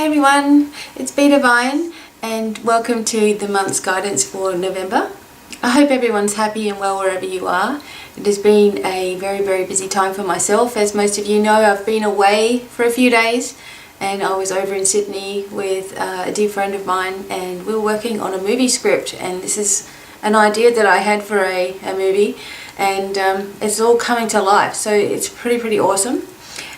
Hey everyone, it's BDevine and welcome to the month's guidance for November. I hope everyone's happy and well wherever you are. It has been a very busy time for myself. As most of you know, I've been away for a few days and I was over in Sydney with a dear friend of mine, and we were working on a movie script, and this is an idea that I had for a movie, and it's all coming to life, so it's pretty awesome.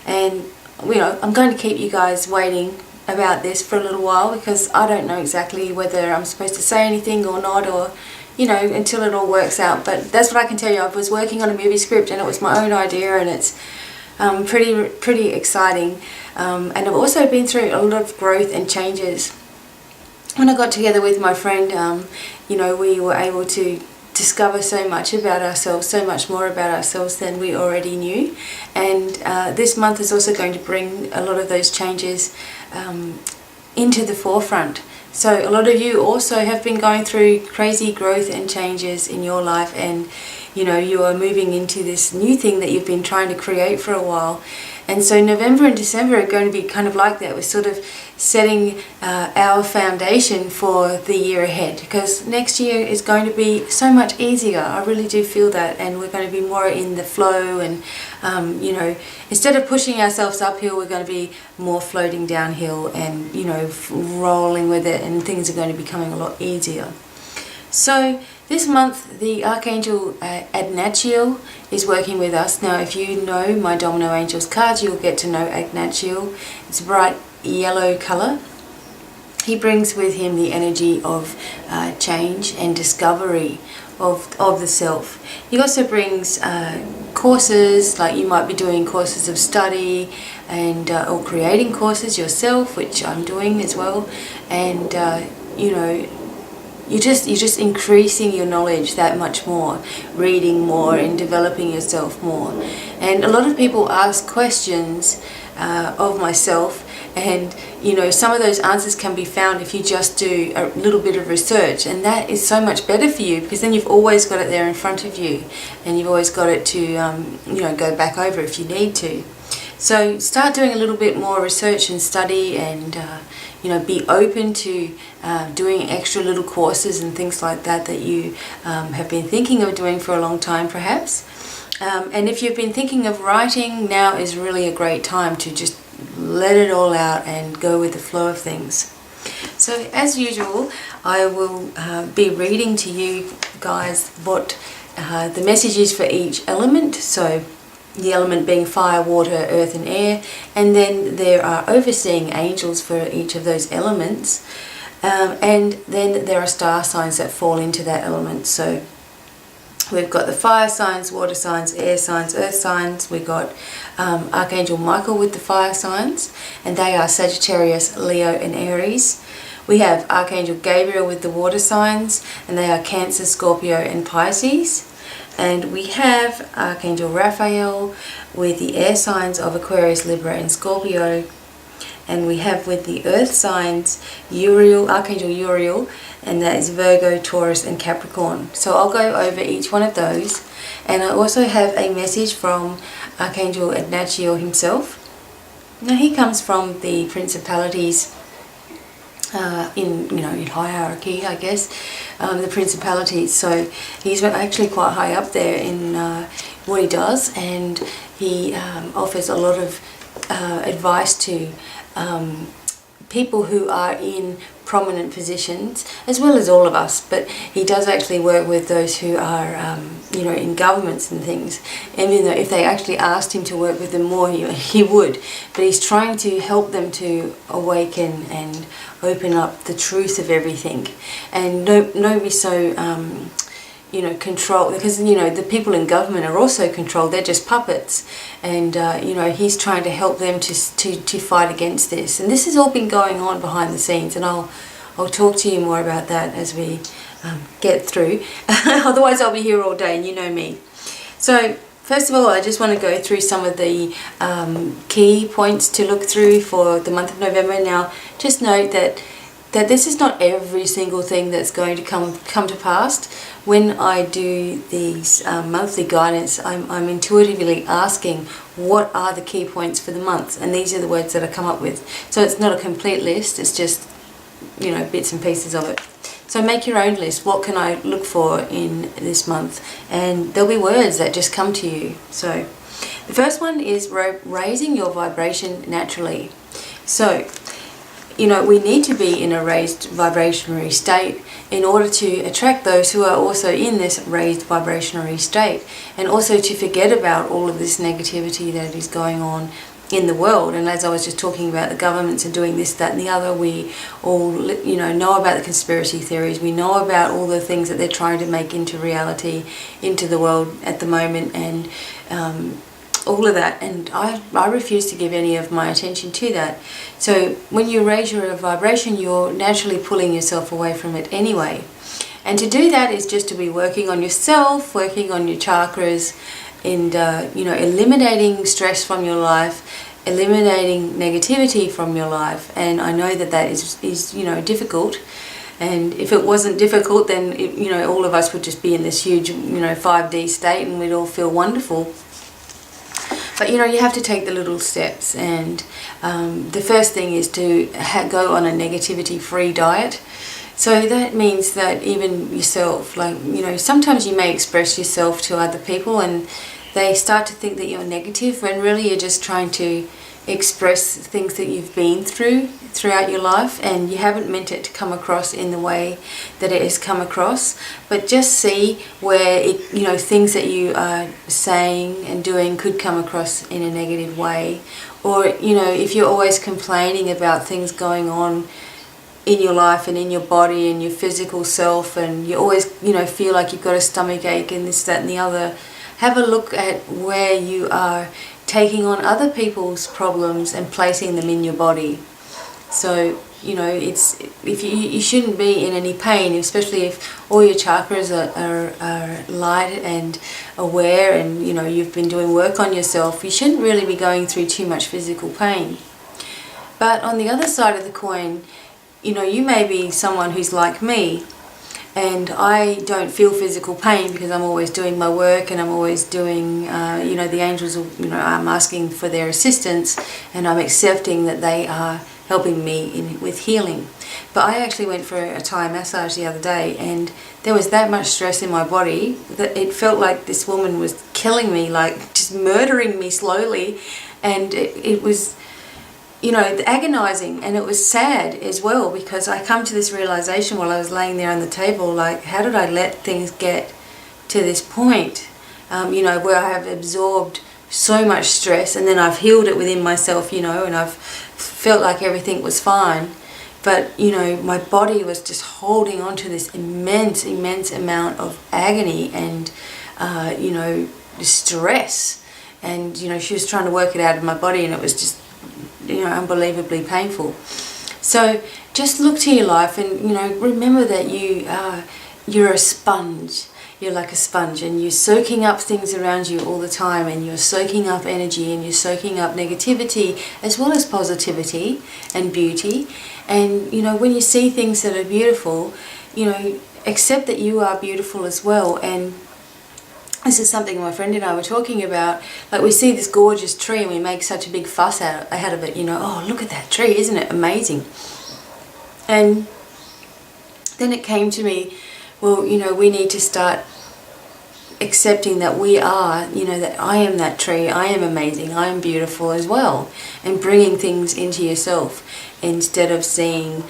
And I'm going to keep you guys waiting about this for a little while because I don't know exactly whether I'm supposed to say anything or not, or until it all works out. But that's what I can tell you. I was working on a movie script and it was my own idea, and it's pretty exciting. And I've also been through a lot of growth and changes. When I got together with my friend, we were able to discover so much about ourselves, so much more about ourselves than we already knew. And this month is also going to bring a lot of those changes into the forefront. So a lot of you also have been going through crazy growth and changes in your life, and you are moving into this new thing that you've been trying to create for a while. And so November and December are going to be kind of like that. We're sort of setting our foundation for the year ahead, because next year is going to be so much easier. I really do feel that, and we're going to be more in the flow, and instead of pushing ourselves uphill, we're going to be more floating downhill and rolling with it, and things are going to be becoming a lot easier. So this month, the Archangel Adnachiel is working with us. Now, if you know my Domino Angels cards, you'll get to know Adnachiel. It's a bright yellow colour. He brings with him the energy of change and discovery of the self. He also brings courses, like you might be doing courses of study and or creating courses yourself, which I'm doing as well. And you're just increasing your knowledge that much more, reading more and developing yourself more. And a lot of people ask questions of myself, and some of those answers can be found if you just do a little bit of research, and that is so much better for you, because then you've always got it there in front of you, and you've always got it to go back over if you need to. So start doing a little bit more research and study, and be open to doing extra little courses and things like that you have been thinking of doing for a long time perhaps. And if you've been thinking of writing, now is really a great time to just let it all out and go with the flow of things. So as usual, I will be reading to you guys what the message is for each element. So the element being fire, water, earth and air, and then there are overseeing angels for each of those elements, and then there are star signs that fall into that element. So we've got the fire signs, water signs, air signs, earth signs. We've got Archangel Michael with the fire signs, and they are Sagittarius, Leo and Aries. We have Archangel Gabriel with the water signs, and they are Cancer, Scorpio and Pisces. And we have Archangel Raphael with the air signs of Aquarius, Libra and Scorpio. And we have with the earth signs Archangel Uriel, and that is Virgo, Taurus and Capricorn. So I'll go over each one of those. And I also have a message from Archangel Adnachiel himself. Now he comes from the principalities in hierarchy, I guess, the principalities. So he's actually quite high up there in what he does, and he offers a lot of advice to people who are in prominent positions, as well as all of us. But he does actually work with those who are in governments and things, and if they actually asked him to work with them more, he would. But he's trying to help them to awaken and open up the truth of everything, and don't be so controlled, because the people in government are also controlled. They're just puppets, and he's trying to help them to fight against this. And this has all been going on behind the scenes, and I'll talk to you more about that as we get through. Otherwise I'll be here all day, and you know me. So first of all, I just want to go through some of the key points to look through for the month of November. Now, just note that that this is not every single thing that's going to come to pass. When I do these monthly guidance, I'm intuitively asking what are the key points for the month, and these are the words that I come up with. So it's not a complete list, it's just, you know, bits and pieces of it. So make your own list. What can I look for in this month? And there'll be words that just come to you. So the first one is raising your vibration naturally. So, you know, we need to be in a raised vibrationary state in order to attract those who are also in this raised vibrationary state, and also to forget about all of this negativity that is going on in the world. And as I was just talking about, the governments are doing this, that and the other. We all, you know about the conspiracy theories. We know about all the things that they're trying to make into reality, into the world at the moment, and all of that. And I refuse to give any of my attention to that. So when you raise your vibration, you're naturally pulling yourself away from it anyway. And to do that is just to be working on yourself, working on your chakras, and you know, eliminating stress from your life, eliminating negativity from your life. And I know that that is you know, difficult. And if it wasn't difficult, then you know, all of us would just be in this huge, you know, 5D state, and we'd all feel wonderful. But you know, you have to take the little steps, and the first thing is to go on a negativity-free diet. So that means that even yourself, like, you know, sometimes you may express yourself to other people and they start to think that you're negative, when really you're just trying to express things that you've been through throughout your life, and you haven't meant it to come across in the way that it has come across. But just see where it, you know, things that you are saying and doing could come across in a negative way. Or, you know, if you're always complaining about things going on in your life and in your body and your physical self, and you always, you know, feel like you've got a stomach ache and this, that and the other, have a look at where you are taking on other people's problems and placing them in your body. So, you know, it's, if you shouldn't be in any pain, especially if all your chakras are light and aware, and you know, you've been doing work on yourself. You shouldn't really be going through too much physical pain. But on the other side of the coin, you know, you may be someone who's like me, and I don't feel physical pain because I'm always doing my work, and I'm always doing, you know, the angels, you know, I'm asking for their assistance, and I'm accepting that they are helping me with healing. But I actually went for a Thai massage the other day, and there was that much stress in my body that it felt like this woman was killing me, like just murdering me slowly, and it was, you know, agonizing, and it was sad as well, because I come to this realization while I was laying there on the table, like, how did I let things get to this point, you know, where I have absorbed so much stress, and then I've healed it within myself, you know, and I've felt like everything was fine, but you know, my body was just holding on to this immense amount of agony and you know, stress, and you know, she was trying to work it out of my body, and it was just, you know, unbelievably painful. So just look to your life, and you know, remember that you're a sponge. You're like a sponge, and you're soaking up things around you all the time, and you're soaking up energy, and you're soaking up negativity as well as positivity and beauty. And you know, when you see things that are beautiful, you know, accept that you are beautiful as well. And this is something my friend and I were talking about. Like, we see this gorgeous tree and we make such a big fuss out of it, you know, oh, look at that tree, isn't it amazing? And then it came to me, well, you know, we need to start accepting that we are, you know, that I am that tree, I am amazing, I am beautiful as well, and bringing things into yourself instead of seeing,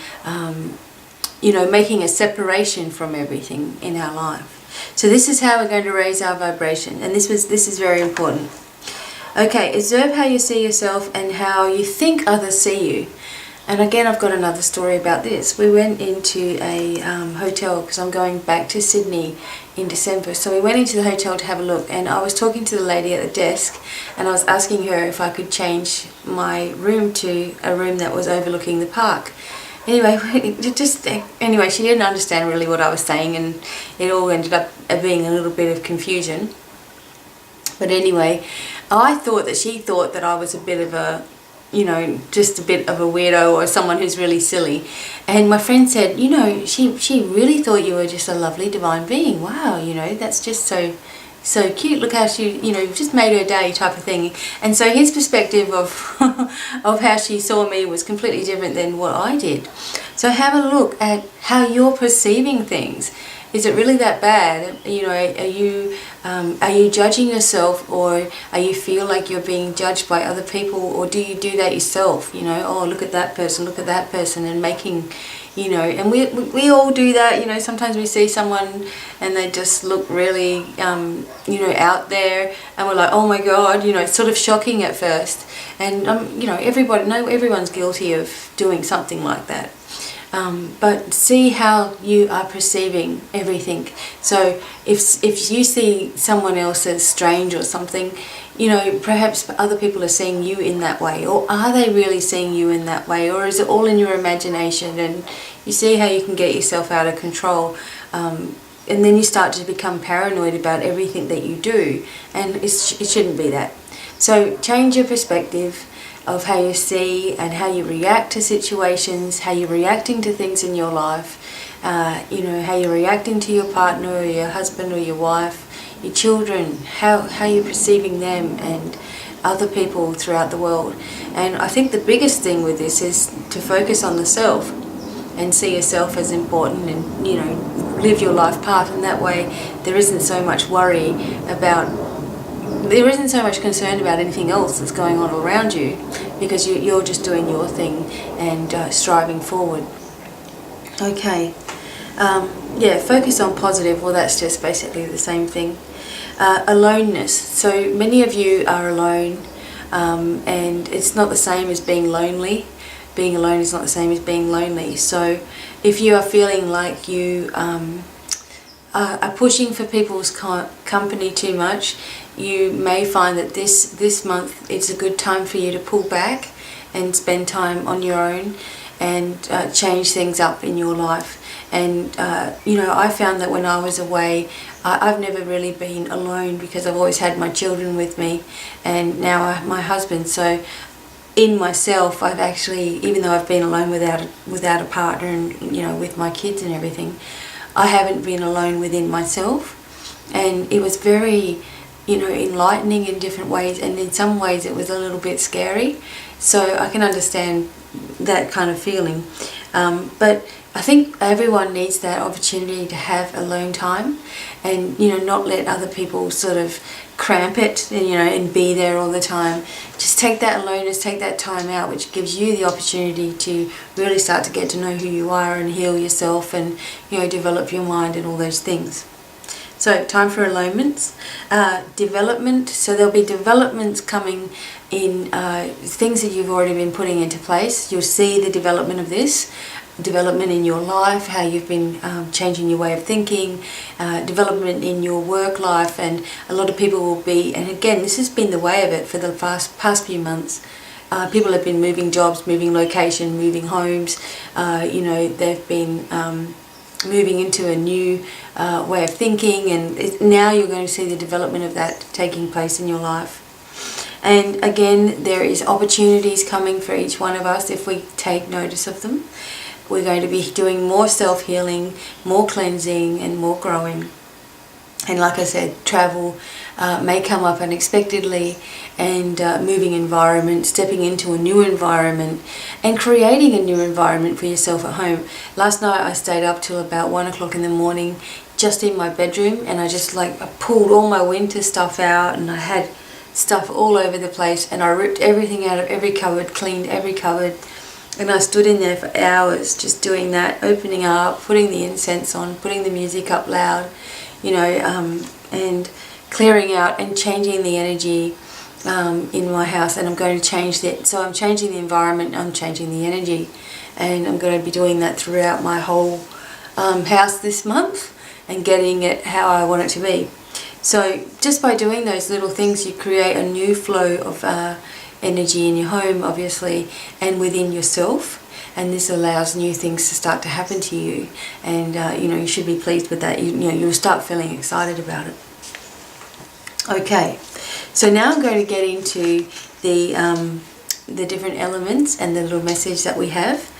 you know, making a separation from everything in our life. So this is how we're going to raise our vibration, and this is very important. Okay, observe how you see yourself and how you think others see you. And again, I've got another story about this. We went into a hotel, because I'm going back to Sydney in December. So we went into the hotel to have a look, and I was talking to the lady at the desk, and I was asking her if I could change my room to a room that was overlooking the park. Anyway, she didn't understand really what I was saying, and it all ended up being a little bit of confusion. But anyway, I thought that she thought that I was a bit of a, you know, just a bit of a weirdo or someone who's really silly. And my friend said, you know, she really thought you were just a lovely divine being. Wow, you know, that's just so cute. Look how she, you know, just made her day, type of thing. And so his perspective of of how she saw me was completely different than what I did. So have a look at how you're perceiving things. Is it really that bad? You know, are you judging yourself, or are you feel like you're being judged by other people, or do you do that yourself? You know, oh, look at that person, and making, you know, and we all do that. You know, sometimes we see someone and they just look really, you know, out there, and we're like, oh my God, you know, it's sort of shocking at first. And you know, everyone's guilty of doing something like that. But see how you are perceiving everything. So if you see someone else as strange or something, you know, perhaps other people are seeing you in that way, or are they really seeing you in that way, or is it all in your imagination? And you see how you can get yourself out of control, and then you start to become paranoid about everything that you do, and it shouldn't be that. So change your perspective of how you see and how you react to situations, how you're reacting to things in your life, you know, how you're reacting to your partner or your husband or your wife, your children, how you're perceiving them and other people throughout the world. And I think the biggest thing with this is to focus on the self and see yourself as important, and, you know, live your life path, and that way there isn't so much worry about, there isn't so much concern about anything else that's going on around you, because you're just doing your thing and striving forward. Okay, yeah, focus on positive. Well, that's just basically the same thing. Aloneness. So many of you are alone, and it's not the same as being lonely. Being alone is not the same as being lonely. So if you are feeling like you are pushing for people's company too much, you may find that this month it's a good time for you to pull back and spend time on your own and change things up in your life. And you know, I found that when I was away, I've never really been alone, because I've always had my children with me, and now my husband. So in myself, I've actually, even though I've been alone without a partner, and, you know, with my kids and everything, I haven't been alone within myself. And it was very, you know, enlightening in different ways, and in some ways it was a little bit scary. So I can understand that kind of feeling. But I think everyone needs that opportunity to have alone time, and, you know, not let other people sort of cramp it, and, you know, and be there all the time. Just take that aloneness, take that time out, which gives you the opportunity to really start to get to know who you are and heal yourself, and, you know, develop your mind and all those things. So time for alonements. Development. So there'll be developments coming in, things that you've already been putting into place. You'll see the development of this. Development in your life, how you've been changing your way of thinking, development in your work life, and a lot of people will be, and again, this has been the way of it for the past few months. People have been moving jobs, moving location, moving homes. You know, they've been moving into a new way of thinking, and now you're going to see the development of that taking place in your life. And again, there is opportunities coming for each one of us if we take notice of them. We're going to be doing more self-healing, more cleansing, and more growing. And like I said, travel may come up unexpectedly, and moving environment, stepping into a new environment, and creating a new environment for yourself at home. Last night I stayed up till about 1 o'clock in the morning, just in my bedroom, and I pulled all my winter stuff out, and I had stuff all over the place, and I ripped everything out of every cupboard, cleaned every cupboard. And I stood in there for hours just doing that, opening up, putting the incense on, putting the music up loud, you know, and clearing out and changing the energy in my house. And I'm going to change that. So I'm changing the environment, I'm changing the energy, and I'm going to be doing that throughout my whole house this month, and getting it how I want it to be. So just by doing those little things, you create a new flow of energy in your home, obviously, and within yourself, and this allows new things to start to happen to you, and you know, you should be pleased with that. You know, you'll start feeling excited about it. Okay, so now I'm going to get into the the different elements and the little message that we have.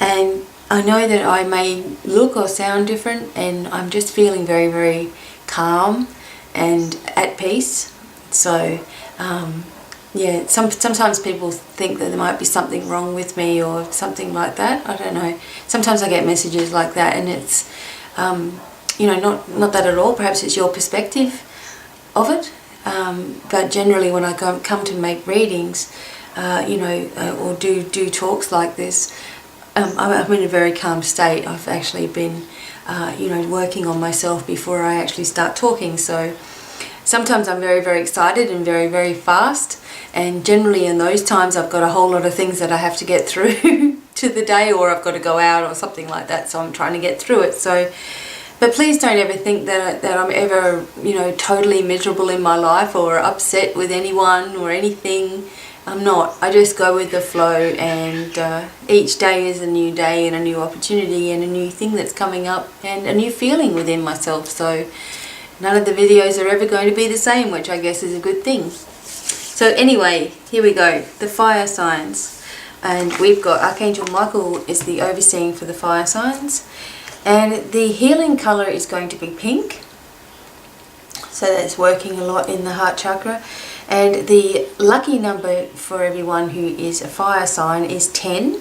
And I know that I may look or sound different, and I'm just feeling very, very calm and at peace. So yeah, sometimes people think that there might be something wrong with me or something like that. I don't know. Sometimes I get messages like that, and it's you know, not that at all. Perhaps it's your perspective of it. But generally, when I come to make readings, you know, or do talks like this, I'm in a very calm state. I've actually been, you know, working on myself before I actually start talking. So sometimes I'm very, very excited and very, very fast. And generally in those times I've got a whole lot of things that I have to get through to the day, or I've got to go out or something like that. So I'm trying to get through it. So, but please don't ever think that I'm ever, you know, totally miserable in my life or upset with anyone or anything. I'm not. I just go with the flow, and each day is a new day and a new opportunity and a new thing that's coming up and a new feeling within myself. So none of the videos are ever going to be the same, which I guess is a good thing. So anyway, here we go, the fire signs. And we've got Archangel Michael is the overseeing for the fire signs. And the healing colour is going to be pink. So that's working a lot in the heart chakra. And the lucky number for everyone who is a fire sign is 10.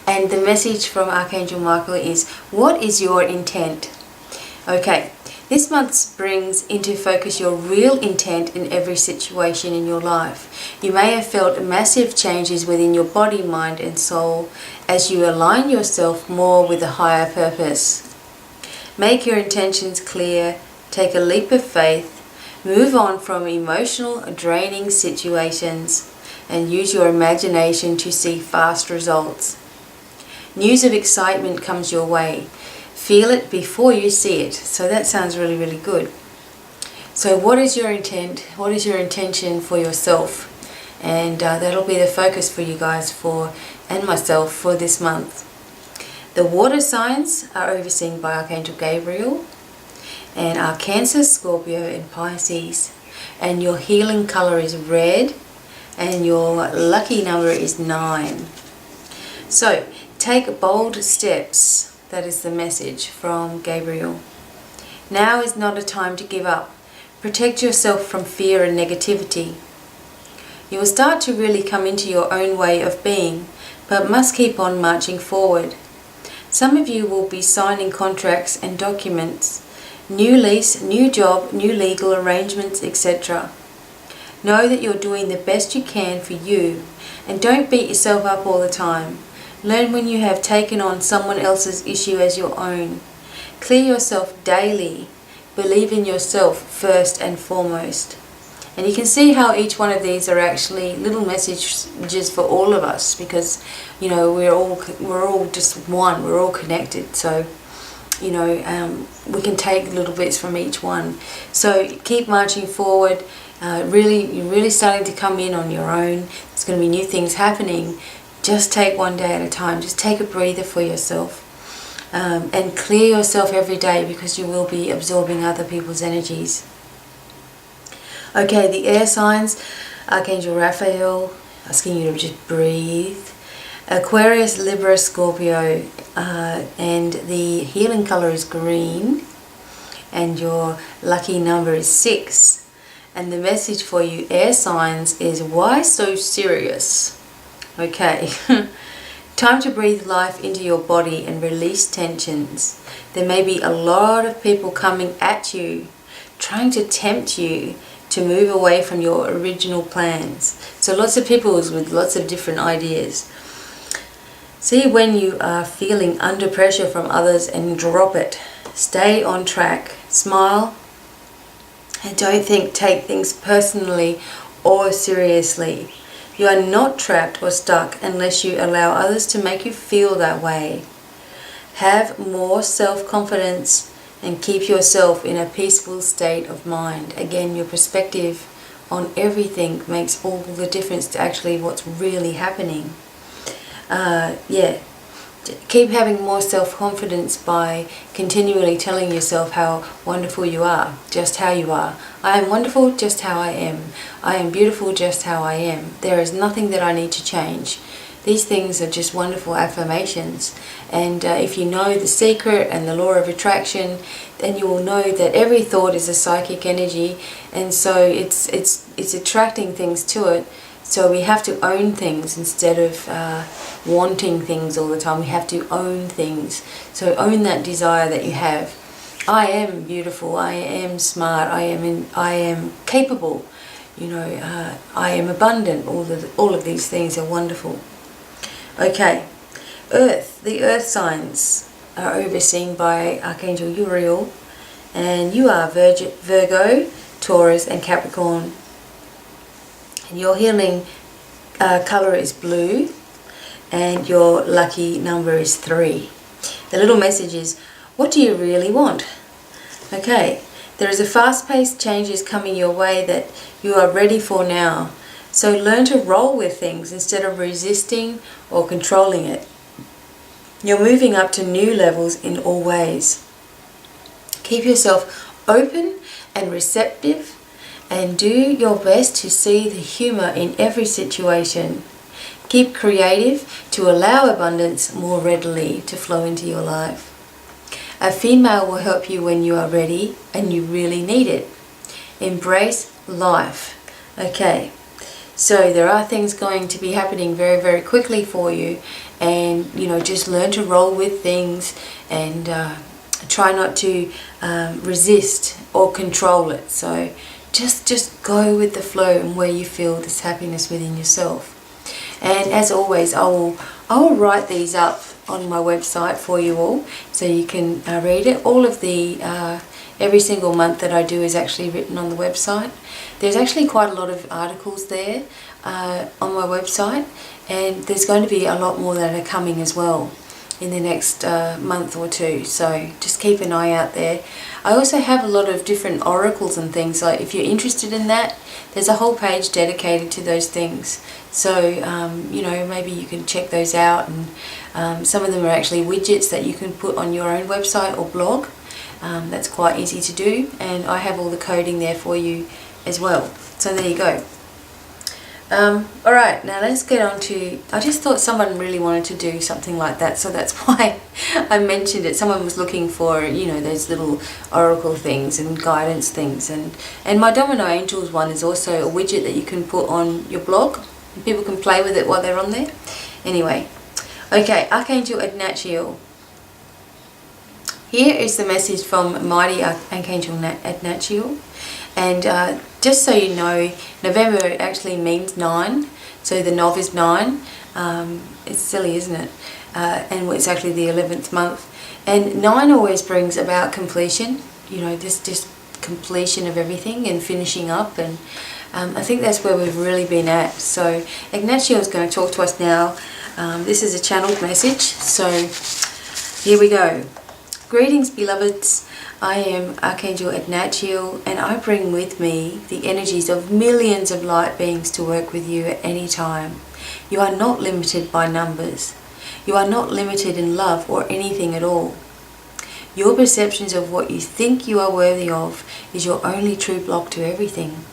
And the message from Archangel Michael is, what is your intent? Okay, this month brings into focus your real intent in every situation in your life. You may have felt massive changes within your body, mind and soul as you align yourself more with a higher purpose. Make your intentions clear, take a leap of faith, move on from emotional, draining situations, and use your imagination to see fast results. News of excitement comes your way. Feel it before you see it. So that sounds really, really good. So what is your intent? What is your intention for yourself? And that'll be the focus for you guys and myself for this month. The water signs are overseen by Archangel Gabriel and are Cancer, Scorpio and Pisces. And your healing color is red, and your lucky number is 9. So take bold steps. That is the message from Gabriel. Now is not a time to give up. Protect yourself from fear and negativity. You will start to really come into your own way of being, but must keep on marching forward. Some of you will be signing contracts and documents, new lease, new job, new legal arrangements, etc. Know that you're doing the best you can for you, and don't beat yourself up all the time. Learn when you have taken on someone else's issue as your own. Clear yourself daily. Believe in yourself first and foremost. And you can see how each one of these are actually little messages for all of us, because, you know, we're all just one. We're all connected. So, you know, we can take little bits from each one. So keep marching forward. You're really starting to come in on your own. There's going to be new things happening. Just take one day at a time. Just take a breather for yourself. And clear yourself every day, because you will be absorbing other people's energies. Okay, the air signs, Archangel Raphael, asking you to just breathe. Aquarius, Libra, Scorpio, and the healing color is green. And your lucky number is 6. And the message for you air signs is, why so serious? Okay, time to breathe life into your body and release tensions. There may be a lot of people coming at you, trying to tempt you to move away from your original plans. So lots of people with lots of different ideas. See when you are feeling under pressure from others and drop it. Stay on track, smile, and don't take things personally or seriously. You are not trapped or stuck unless you allow others to make you feel that way. Have more self-confidence and keep yourself in a peaceful state of mind. Again, your perspective on everything makes all the difference to actually what's really happening. Yeah. Keep having more self-confidence by continually telling yourself how wonderful you are, just how you are. I am wonderful just how I am. I am beautiful just how I am. There is nothing that I need to change. These things are just wonderful affirmations, and if you know the secret and the law of attraction, then you will know that every thought is a psychic energy, and so it's attracting things to it. So we have to own things instead of wanting things all the time. We have to own things. So own that desire that you have. I am beautiful. I am smart. I am capable. You know, I am abundant. All of these things are wonderful. Okay, Earth. The Earth signs are overseen by Archangel Uriel, and you are Virgo, Taurus, and Capricorn. And your healing colour is blue, and your lucky number is 3. The little message is, what do you really want? Okay, there is a fast-paced changes coming your way that you are ready for now. So learn to roll with things instead of resisting or controlling it. You're moving up to new levels in all ways. Keep yourself open and receptive, and do your best to see the humour in every situation. Keep creative to allow abundance more readily to flow into your life. A female will help you when you are ready and you really need it. Embrace life. Okay, so there are things going to be happening very, very quickly for you, and you know, just learn to roll with things and try not to resist or control it. So just go with the flow and where you feel this happiness within yourself. And as always, I will write these up on my website for you all, so you can read it. All of the every single month that I do is actually written on the website. There's actually quite a lot of articles there on my website, and there's going to be a lot more that are coming as well in the next month or two, so just keep an eye out there. I also have a lot of different oracles and things, so if you're interested in that, there's a whole page dedicated to those things. So you know, maybe you can check those out, and some of them are actually widgets that you can put on your own website or blog. That's quite easy to do, and I have all the coding there for you as well. So there you go. Alright, now let's get on to, I just thought someone really wanted to do something like that, so that's why I mentioned it. Someone was looking for, you know, those little oracle things and guidance things, and my Domino Angels one is also a widget that you can put on your blog. People can play with it while they're on there. Anyway, okay, Archangel Adnachiel. Here is the message from Mighty Archangel Adnachiel, and just so you know, November actually means 9, so the Nov is 9. It's silly, isn't it? And it's actually the 11th month. And 9 always brings about completion, you know, just completion of everything and finishing up, and I think that's where we've really been at. So Ignacio is going to talk to us now. This is a channeled message, so here we go. Greetings, beloveds. I am Archangel Adnachiel, and I bring with me the energies of millions of light beings to work with you at any time. You are not limited by numbers. You are not limited in love or anything at all. Your perceptions of what you think you are worthy of is your only true block to everything.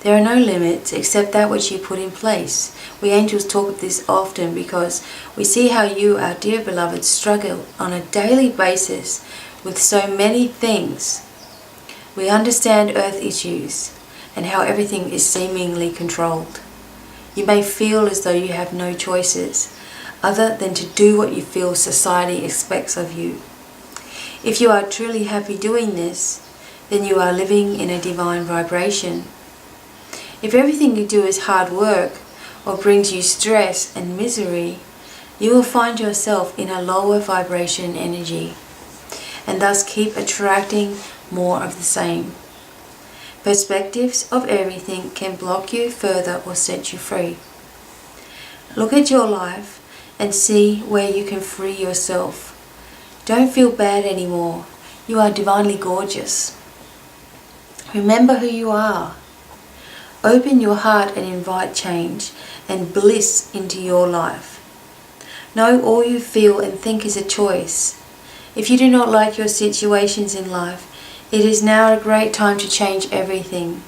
There are no limits except that which you put in place. We angels talk of this often because we see how you, our dear beloved, struggle on a daily basis with so many things. We understand earth issues and how everything is seemingly controlled. You may feel as though you have no choices other than to do what you feel society expects of you. If you are truly happy doing this, then you are living in a divine vibration. If everything you do is hard work or brings you stress and misery, you will find yourself in a lower vibration energy, and thus keep attracting more of the same. Perspectives of everything can block you further or set you free. Look at your life and see where you can free yourself. Don't feel bad anymore. You are divinely gorgeous. Remember who you are. Open your heart and invite change and bliss into your life. Know all you feel and think is a choice. If you do not like your situations in life, it is now a great time to change everything.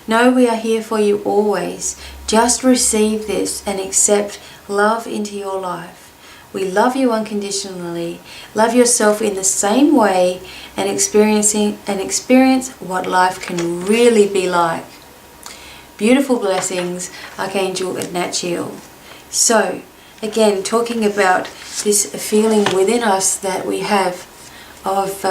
Know we are here for you always. Just receive this and accept love into your life. We love you unconditionally. Love yourself in the same way and experience what life can really be like. Beautiful blessings, Archangel Ignacio. So, again, talking about this feeling within us that we have of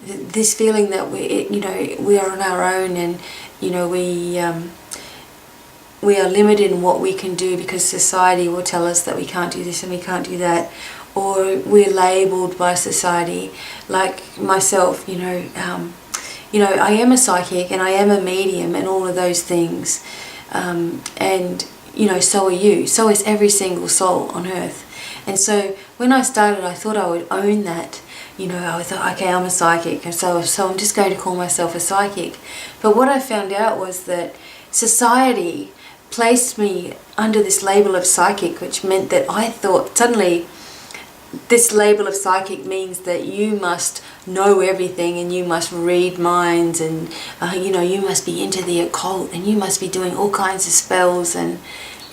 this feeling that we are on our own, and we are limited in what we can do because society will tell us that we can't do this and we can't do that, or we're labelled by society. Like myself, I am a psychic and I am a medium and all of those things, and so are you, so is every single soul on earth. And so when I started, I thought I would own that. I thought, okay, I'm a psychic, and so I'm just going to call myself a psychic. But what I found out was that society placed me under this label of psychic, which meant that I thought suddenly this label of psychic means that you must know everything and you must read minds, and you must be into the occult and you must be doing all kinds of spells and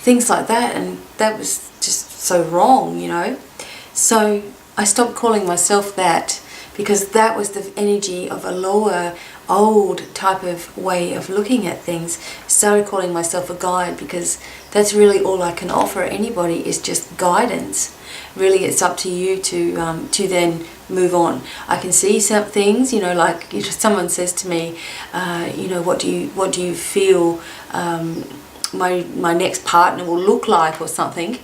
things like that. And that was just so wrong, So I stopped calling myself that, because that was the energy of a lower, old type of way of looking at things. Started calling myself a guide, because that's really all I can offer anybody, is just guidance. Really, it's up to you to then move on. I can see some things, like if someone says to me, what do you feel my next partner will look like or something.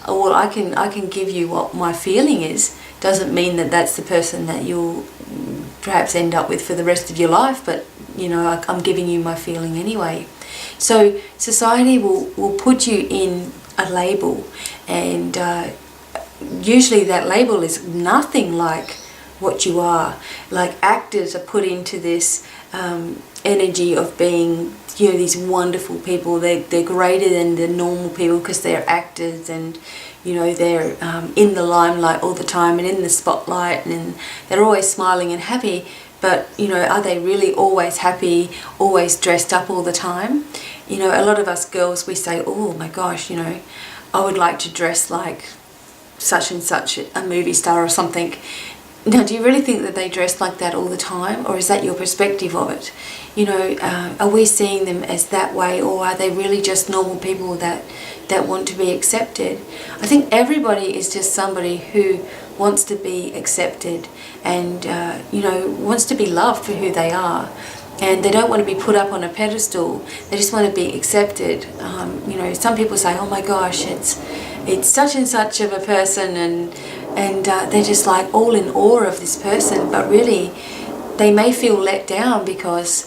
Well, I can give you what my feeling is. Doesn't mean that that's the person that you'll perhaps end up with for the rest of your life, but I'm giving you my feeling anyway. So society will put you in a label, and usually that label is nothing like what you are. Like actors are put into this energy of being these wonderful people. They're greater than the normal people because they're actors, and they're in the limelight all the time and in the spotlight, and they're always smiling and happy. But are they really always happy, always dressed up all the time? A lot of us girls, we say, oh my gosh, I would like to dress like such and such a movie star or something. Now, do you really think that they dress like that all the time, or is that your perspective of it? Are we seeing them as that way, or are they really just normal people that want to be accepted? I think everybody is just somebody who wants to be accepted and, wants to be loved for who they are. And they don't want to be put up on a pedestal. They just want to be accepted. Some people say, oh my gosh, it's such and such of a person, and they're just like all in awe of this person, but really they may feel let down because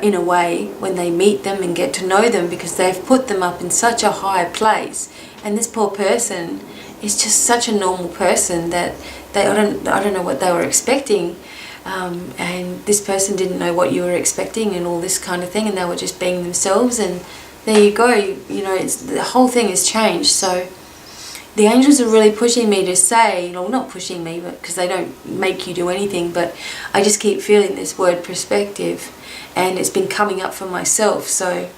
in a way when they meet them and get to know them, because they've put them up in such a high place, and this poor person is just such a normal person that I don't know what they were expecting, and this person didn't know what you were expecting and all this kind of thing, and they were just being themselves, and there you go. The whole thing has changed. So the angels are really pushing me to say, not pushing me, but because they don't make you do anything, but I just keep feeling this word perspective, and it's been coming up for myself. So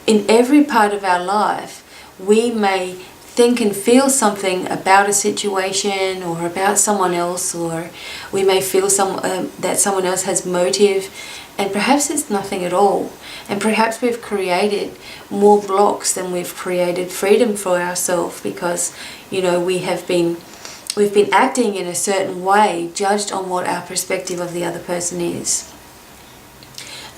in every part of our life, we may think and feel something about a situation or about someone else, or we may feel that someone else has motive, and perhaps it's nothing at all. And perhaps we've created more blocks than we've created freedom for ourselves, because we've been acting in a certain way judged on what our perspective of the other person is.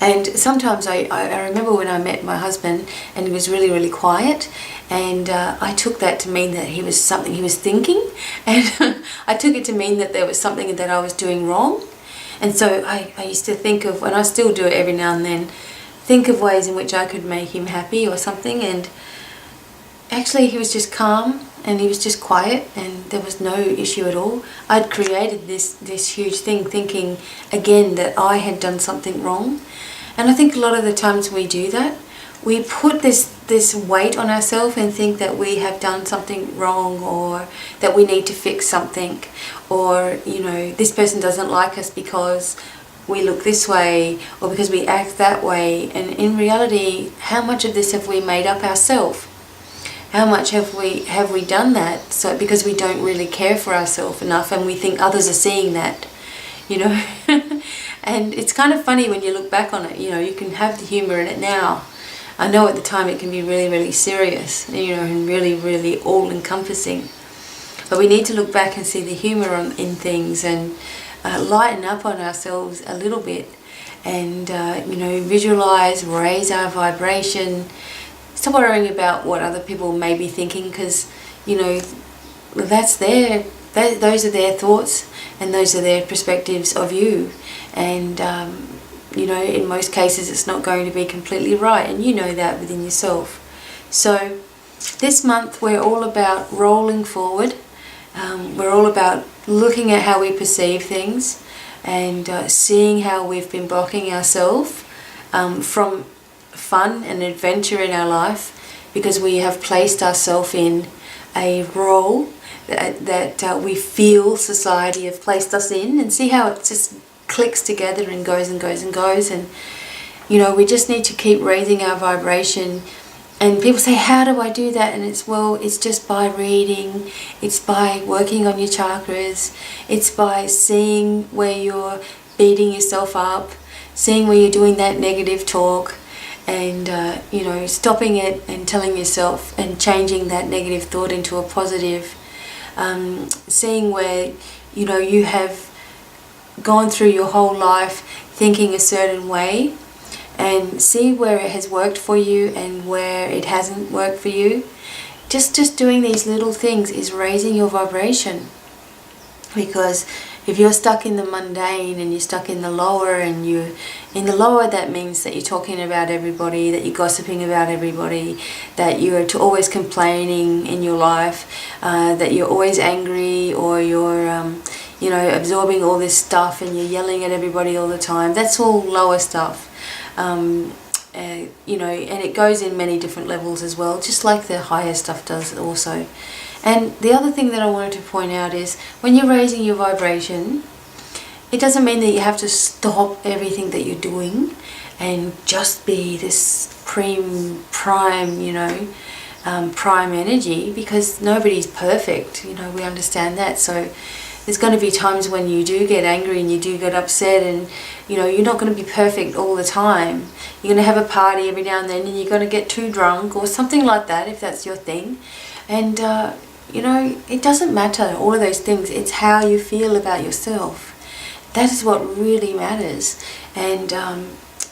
And sometimes I remember when I met my husband, and he was really, really quiet, and I took that to mean that he was something he was thinking, and I took it to mean that there was something that I was doing wrong. And so I used to think of, and I still do it every now and then, think of ways in which I could make him happy or something, and actually he was just calm and he was just quiet, and there was no issue at all. I'd created this huge thing thinking again that I had done something wrong. And I think a lot of the times we do that, we put this this weight on ourselves and think that we have done something wrong, or that we need to fix something, or this person doesn't like us because we look this way or because we act that way. And in reality, how much of this have we made up ourselves? How much have we done that so because we don't really care for ourselves enough, and we think others are seeing that, And it's kind of funny when you look back on it. You can have the humor in it now. I know at the time it can be really, really serious, and really, really all-encompassing. But we need to look back and see the humor in things, and lighten up on ourselves a little bit, and visualize, raise our vibration. Stop worrying about what other people may be thinking, because those are their thoughts, and those are their perspectives of you. And in most cases it's not going to be completely right, and you know that within yourself. So this month we're all about rolling forward. We're all about looking at how we perceive things, and seeing how we've been blocking ourselves from fun and adventure in our life, because we have placed ourselves in a role that we feel society have placed us in, and see how it just clicks together and goes and goes and goes. And we just need to keep raising our vibration. And people say, how do I do that? And it's just by reading, it's by working on your chakras, it's by seeing where you're beating yourself up, seeing where you're doing that negative talk, and stopping it and telling yourself and changing that negative thought into a positive. Seeing where you have gone through your whole life thinking a certain way, and see where it has worked for you and where it hasn't worked for you. Just doing these little things is raising your vibration, because if you're stuck in the mundane and you're stuck in the lower, and you in the lower, that means that you're talking about everybody, that you're gossiping about everybody, that you're always complaining in your life, that you're always angry, or you're absorbing all this stuff and you're yelling at everybody all the time. That's all lower stuff. And it goes in many different levels as well, just like the higher stuff does also. And the other thing that I wanted to point out is, when you're raising your vibration, it doesn't mean that you have to stop everything that you're doing and just be this prime energy, because nobody's perfect. We understand that. So there's going to be times when you do get angry and you do get upset, and you're not going to be perfect all the time. You're going to have a party every now and then, and you're going to get too drunk or something like that, if that's your thing. And it doesn't matter, all of those things. It's how you feel about yourself. That is what really matters. And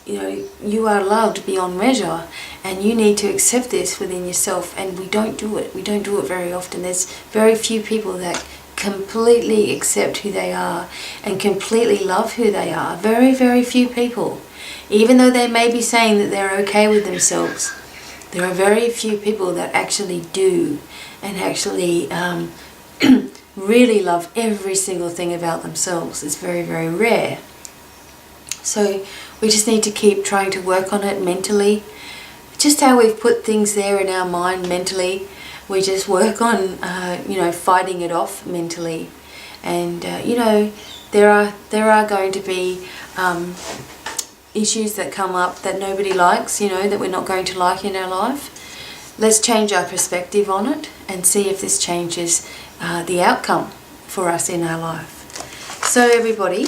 you are loved beyond measure, and you need to accept this within yourself. And we don't do it. We don't do it very often. There's very few people that completely accept who they are and completely love who they are. Very, very few people. Even though they may be saying that they're okay with themselves, there are very few people that actually do, and actually really love every single thing about themselves. It's very, very rare. So we just need to keep trying to work on it mentally. Just how we've put things there in our mind mentally, we just work on fighting it off mentally. And there are going to be issues that come up that nobody likes, that we're not going to like in our life. Let's change our perspective on it and see if this changes the outcome for us in our life. So everybody,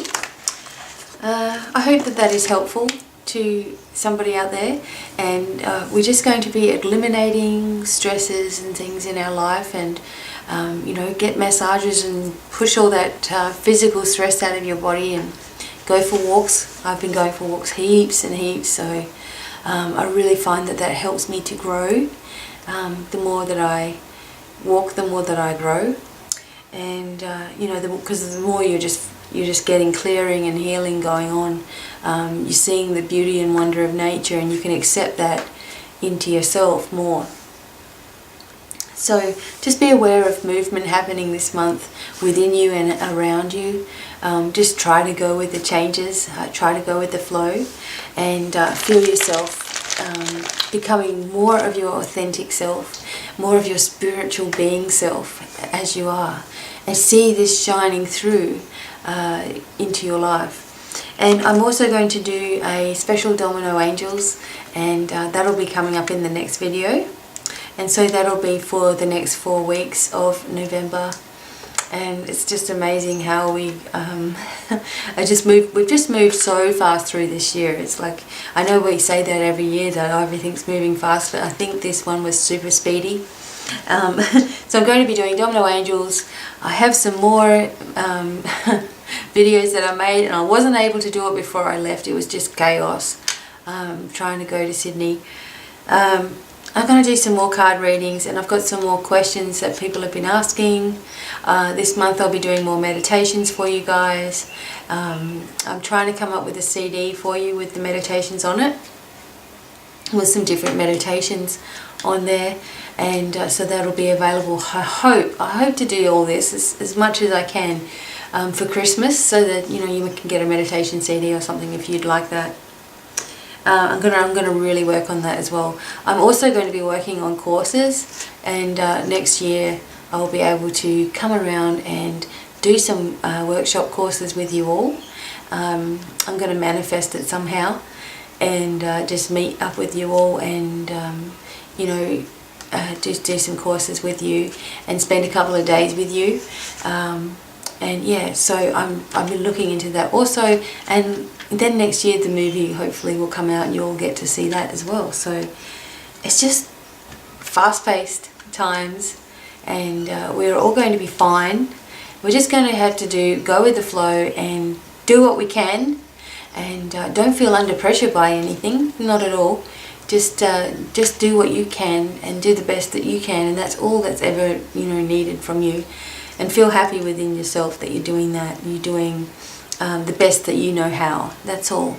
I hope that is helpful to somebody out there, and we're just going to be eliminating stresses and things in our life, and get massages and push all that physical stress out of your body, and go for walks. I've been going for walks heaps and heaps, so I really find that helps me to grow. The more that I walk, the more that I grow, and because the more you're just getting clearing and healing going on. You're seeing the beauty and wonder of nature, and you can accept that into yourself more. So just be aware of movement happening this month within you and around you. Just try to go with the changes, try to go with the flow, and feel yourself becoming more of your authentic self, more of your spiritual being self as you are, and see this shining through into your life. And I'm also going to do a special Domino Angels, and that'll be coming up in the next video. And so that'll be for the next 4 weeks of November. And it's just amazing how we've just moved so fast through this year. It's like, I know we say that every year that everything's moving fast, but I think this one was super speedy. So I'm going to be doing Domino Angels. I have some more videos that I made, and I wasn't able to do it before I left. It was just chaos trying to go to Sydney. I'm going to do some more card readings, and I've got some more questions that people have been asking. This month I'll be doing more meditations for you guys. I'm trying to come up with a CD for you with the meditations on it, with some different meditations on there, and so that'll be available. I hope to do all this as much as I can for Christmas, so that you can get a meditation CD or something if you'd like that. I'm gonna really work on that as well. I'm also going to be working on courses, and next year I'll be able to come around and do some workshop courses with you all. I'm going to manifest it somehow, and just meet up with you all, and just do some courses with you and spend a couple of days with you. And yeah, so I've been looking into that also, and then next year the movie hopefully will come out and you'll get to see that as well. So it's just fast-paced times, and we're all going to be fine. We're just going to have to go with the flow and do what we can, and don't feel under pressure by anything, not at all. Just do what you can and do the best that you can, and that's all that's ever needed from you. And feel happy within yourself that you're doing that. You're doing the best that you know how. That's all.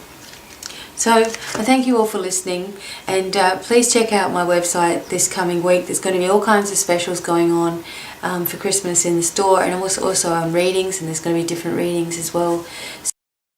So I thank you all for listening, and please check out my website this coming week. There's going to be all kinds of specials going on for Christmas in the store, and also on readings, and there's going to be different readings as well.